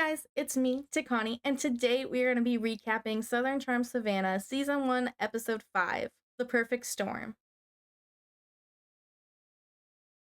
guys, it's me, Takani, and today we are going to be recapping Southern Charm Savannah Season 1, Episode 5, The Perfect Storm.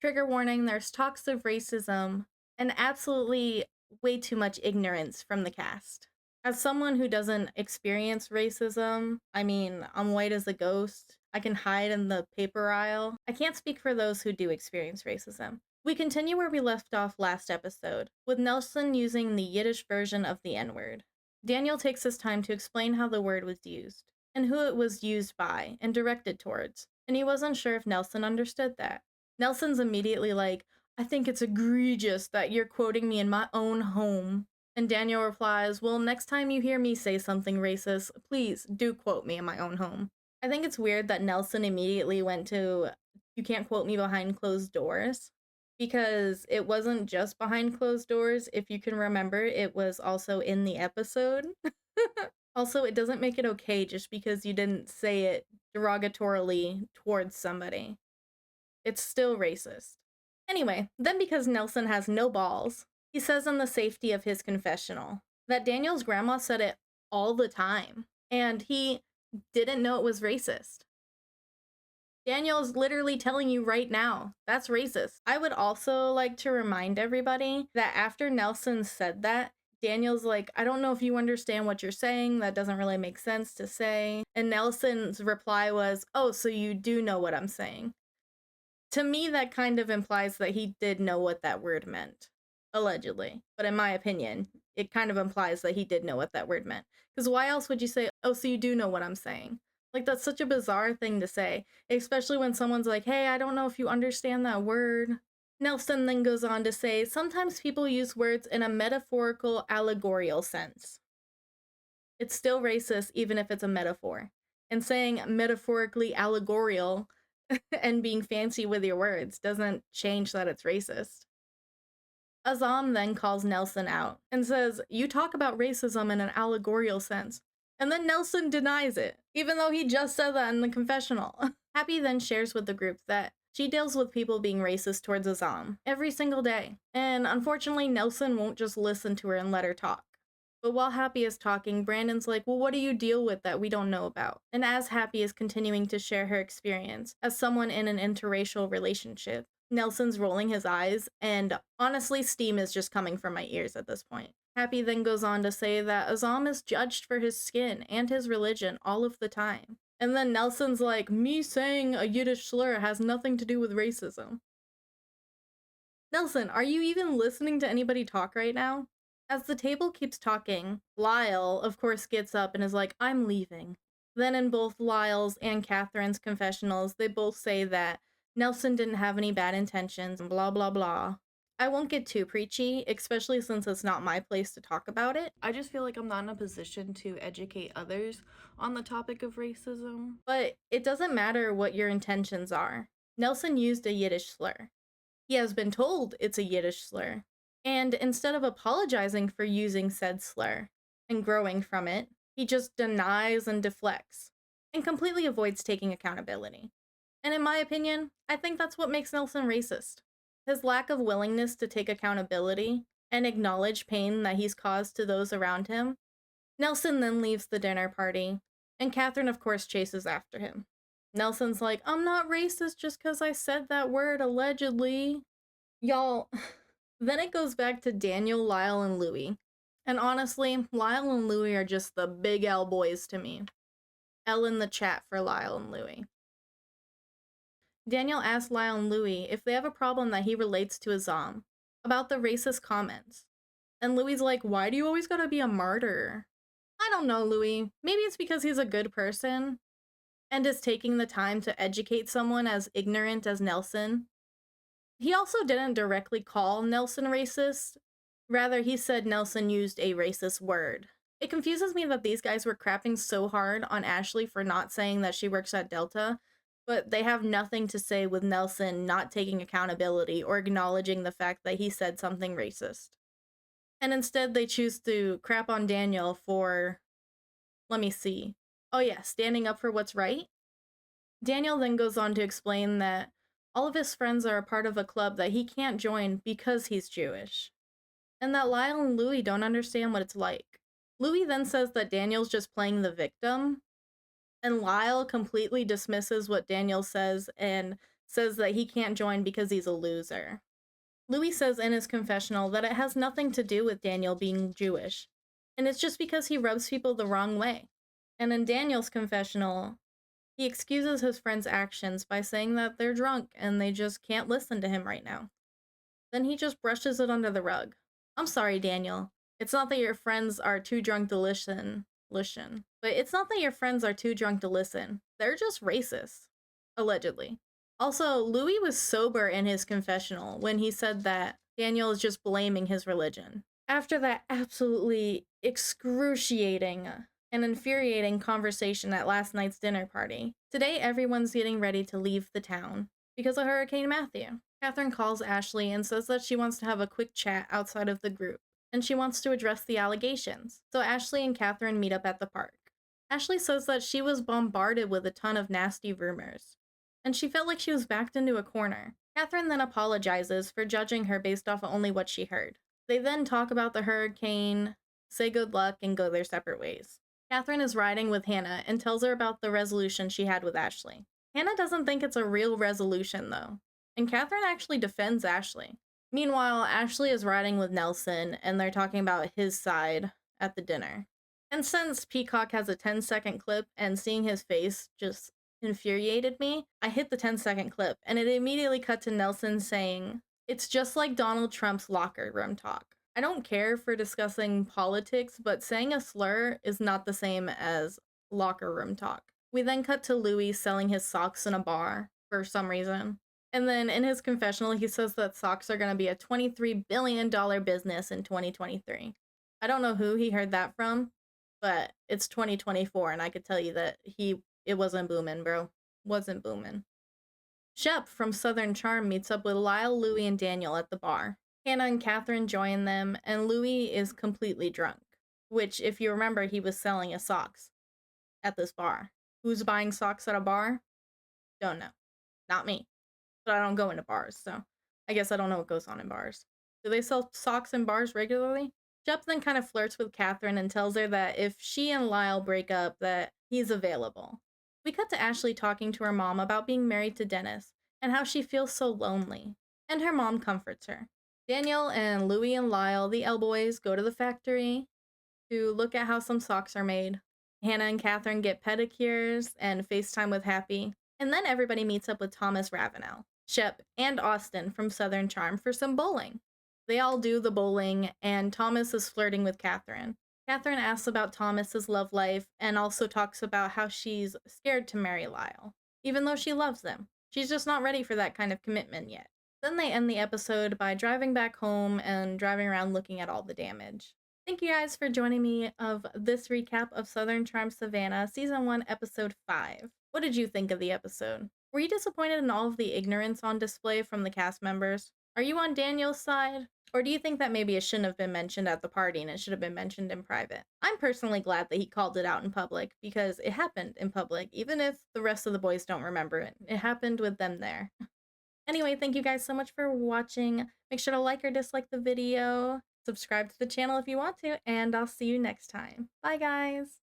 Trigger warning, there's talks of racism and absolutely way too much ignorance from the cast. As someone who doesn't experience racism, I'm white as a ghost, I can hide in the paper aisle. I can't speak for those who do experience racism. We continue where we left off last episode, with Nelson using the Yiddish version of the N-word. Daniel takes his time to explain how the word was used, and who it was used by and directed towards, and he wasn't sure if Nelson understood that. Nelson's immediately like, I think it's egregious that you're quoting me in my own home. And Daniel replies, well, next time you hear me say something racist, please do quote me in my own home. I think it's weird that Nelson immediately went to, you can't quote me behind closed doors, because it wasn't just behind closed doors. If you can remember, it was also in the episode. Also, it doesn't make it okay just because you didn't say it derogatorily towards somebody. It's still racist. Anyway, then because Nelson has no balls, he says in the safety of his confessional that Daniel's grandma said it all the time, and he didn't know it was racist. Daniel's literally telling you right now, that's racist. I would also like to remind everybody that after Nelson said that, Daniel's like, I don't know if you understand what you're saying, that doesn't really make sense to say. And Nelson's reply was, oh, so you do know what I'm saying. To me, that kind of implies that he did know what that word meant, allegedly. But in my opinion, it kind of implies that he did know what that word meant. Because why else would you say, oh, so you do know what I'm saying? Like, that's such a bizarre thing to say, especially when someone's like, hey, I don't know if you understand that word. Nelson then goes on to say, sometimes people use words in a metaphorical, allegorical sense. It's still racist, even if it's a metaphor. And saying metaphorically allegorical and being fancy with your words doesn't change that it's racist. Azam then calls Nelson out and says, you talk about racism in an allegorical sense. And then Nelson denies it, even though he just said that in the confessional. Happy then shares with the group that she deals with people being racist towards Azam every single day. And unfortunately, Nelson won't just listen to her and let her talk. But while Happy is talking, Brandon's like, well, what do you deal with that we don't know about? And as Happy is continuing to share her experience as someone in an interracial relationship, Nelson's rolling his eyes, and honestly, steam is just coming from my ears at this point. Happy then goes on to say that Azam is judged for his skin and his religion all of the time. And then Nelson's like, me saying a Yiddish slur has nothing to do with racism. Nelson, are you even listening to anybody talk right now? As the table keeps talking, Lyle, of course, gets up and is like, I'm leaving. Then in both Lyle's and Catherine's confessionals, they both say that Nelson didn't have any bad intentions and blah blah blah. I won't get too preachy, especially since it's not my place to talk about it. I just feel like I'm not in a position to educate others on the topic of racism. But it doesn't matter what your intentions are. Nelson used a Yiddish slur. He has been told it's a Yiddish slur. And instead of apologizing for using said slur and growing from it, he just denies and deflects and completely avoids taking accountability. And in my opinion, I think that's what makes Nelson racist. His lack of willingness to take accountability and acknowledge pain that he's caused to those around him. Nelson then leaves the dinner party, and Catherine of course chases after him. Nelson's like, I'm not racist just because I said that word allegedly. Y'all, then it goes back to Daniel, Lyle, and Louie. And honestly, Lyle and Louie are just the big L boys to me. L in the chat for Lyle and Louie. Daniel asks Lyle and Louie if they have a problem that he relates to Azam about the racist comments. And Louie's like, why do you always gotta be a martyr? I don't know, Louie. Maybe it's because he's a good person and is taking the time to educate someone as ignorant as Nelson. He also didn't directly call Nelson racist. Rather, he said Nelson used a racist word. It confuses me that these guys were crapping so hard on Ashley for not saying that she works at Delta, but they have nothing to say with Nelson not taking accountability or acknowledging the fact that he said something racist. And instead, they choose to crap on Daniel for, let me see. Oh yeah, standing up for what's right? Daniel then goes on to explain that all of his friends are a part of a club that he can't join because he's Jewish. and that Lyle and Louis don't understand what it's like. Louis then says that Daniel's just playing the victim, and Lyle completely dismisses what Daniel says and says that he can't join because he's a loser. Louis says in his confessional that it has nothing to do with Daniel being Jewish, and it's just because he rubs people the wrong way. And in Daniel's confessional, he excuses his friend's actions by saying that they're drunk and they just can't listen to him right now. Then he just brushes it under the rug. I'm sorry, Daniel. It's not that your friends are too drunk to listen. But it's not that your friends are too drunk to listen. They're just racist. Allegedly. Also, Louis was sober in his confessional when he said that Daniel is just blaming his religion. After that absolutely excruciating and infuriating conversation at last night's dinner party, today everyone's getting ready to leave the town because of Hurricane Matthew. Catherine calls Ashley and says that she wants to have a quick chat outside of the group, and she wants to address the allegations. So Ashley and Catherine meet up at the park. Ashley says that she was bombarded with a ton of nasty rumors, and she felt like she was backed into a corner. Catherine then apologizes for judging her based off of only what she heard. They then talk about the hurricane, say good luck, and go their separate ways. Catherine is riding with Hannah and tells her about the resolution she had with Ashley. Hannah doesn't think it's a real resolution, though, and Catherine actually defends Ashley. Meanwhile, Ashley is riding with Nelson, and they're talking about his side at the dinner. And since Peacock has a 10-second clip and seeing his face just infuriated me, I hit the 10-second clip, and it immediately cut to Nelson saying, "It's just like Donald Trump's locker room talk." I don't care for discussing politics, but saying a slur is not the same as locker room talk. We then cut to Louis selling his socks in a bar for some reason. And then in his confessional, he says that socks are going to be a $23 billion business in 2023. I don't know who he heard that from, but it's 2024, and I could tell you that it wasn't booming, bro. Wasn't booming. Shep from Southern Charm meets up with Lyle, Louis, and Daniel at the bar. Hannah and Catherine join them, and Louis is completely drunk, which, if you remember, he was selling his socks at this bar. Who's buying socks at a bar? Don't know. Not me. But I don't go into bars, so I guess I don't know what goes on in bars. Do they sell socks in bars regularly? Shep then kind of flirts with Catherine and tells her that if she and Lyle break up, that he's available. We cut to Ashley talking to her mom about being married to Dennis and how she feels so lonely, and her mom comforts her. Daniel and Louis and Lyle, the L boys, go to the factory to look at how some socks are made. Hannah and Catherine get pedicures and FaceTime with Happy, and then everybody meets up with Thomas Ravenel, Shep, and Austin from Southern Charm for some bowling. They all do the bowling, and Thomas is flirting with Catherine. Catherine asks about Thomas's love life and also talks about how she's scared to marry Lyle, even though she loves him. She's just not ready for that kind of commitment yet. Then they end the episode by driving back home and driving around looking at all the damage. Thank you guys for joining me of this recap of Southern Charm Savannah, Season 1, Episode 5. What did you think of the episode? Were you disappointed in all of the ignorance on display from the cast members? Are you on Daniel's side? Or do you think that maybe it shouldn't have been mentioned at the party and it should have been mentioned in private? I'm personally glad that he called it out in public because it happened in public, even if the rest of the boys don't remember it. It happened with them there. Anyway, thank you guys so much for watching. Make sure to like or dislike the video. Subscribe to the channel if you want to, and I'll see you next time. Bye, guys!